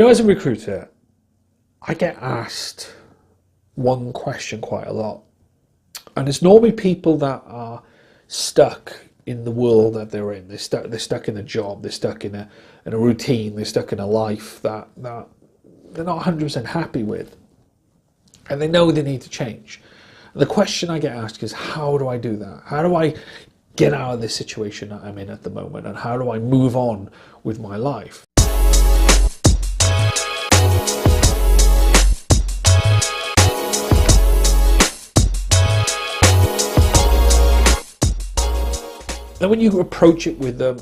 As a recruiter, I get asked one question quite a lot. And it's normally people that are stuck in the world that they're in. They're stuck in a job, they're stuck in a routine, they're stuck in a life that they're not 100% happy with. And they know they need to change. And the question I get asked is, how do I do that? How do I get out of this situation that I'm in at the moment? And how do I move on with my life? And when you approach it with them,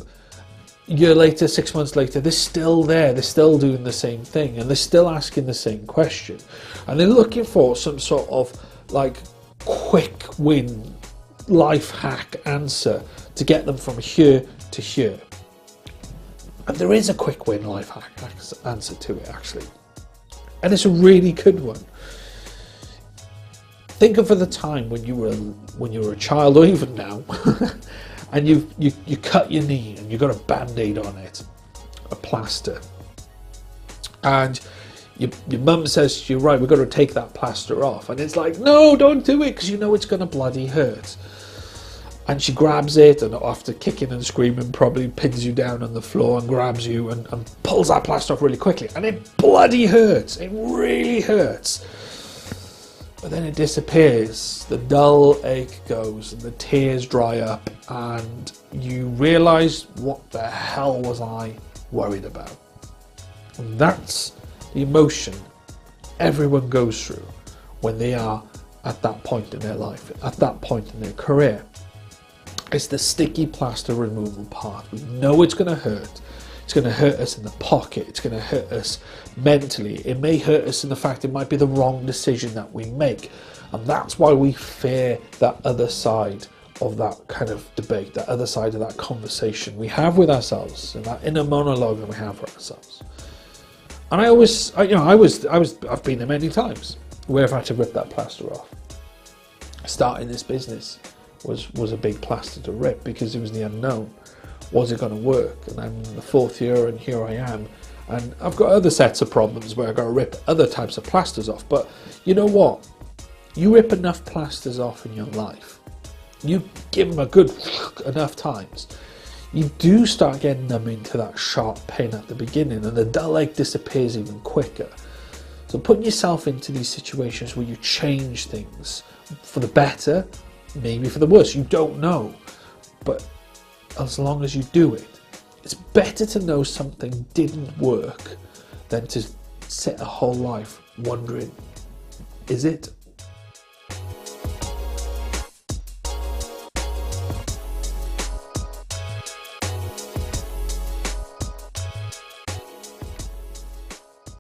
a year later, 6 months later, they're still there, they're still doing the same thing, and they're still asking the same question. And they're looking for some sort of like quick win, life hack answer to get them from here to here. And there is a quick win, life hack answer to it, actually. And it's a really good one. Think of the time when you were a child, or even now, and you cut your knee and you got a band-aid on it, a plaster, and your mum says to you, right, we've got to take that plaster off, and it's like, no, don't do it, because you know it's going to bloody hurt. And she grabs it, and after kicking and screaming, probably pins you down on the floor and grabs you and pulls that plaster off really quickly, and it bloody hurts, it really hurts. But then it disappears, the dull ache goes, and the tears dry up, and you realise, what the hell was I worried about? And that's the emotion everyone goes through when they are at that point in their life, at that point in their career. It's the sticky plaster removal part. We know it's going to hurt. It's going to hurt us in the pocket. It's going to hurt us mentally. It may hurt us in the fact it might be the wrong decision that we make. And that's why we fear that other side of that kind of debate, that other side of that conversation we have with ourselves, and that inner monologue that we have for ourselves. And I've been there many times where I've had to rip that plaster off. Starting this business was a big plaster to rip, because it was the unknown. Was it going to work? And I'm in the 4th year, and here I am. And I've got other sets of problems where I've got to rip other types of plasters off. But you know what? You rip enough plasters off in your life, you give them a good enough times, you do start getting them into that sharp pain at the beginning, and the dull ache disappears even quicker. So putting yourself into these situations where you change things for the better, maybe for the worse, you don't know. But as long as you do it, it's better to know something didn't work than to sit a whole life wondering, is it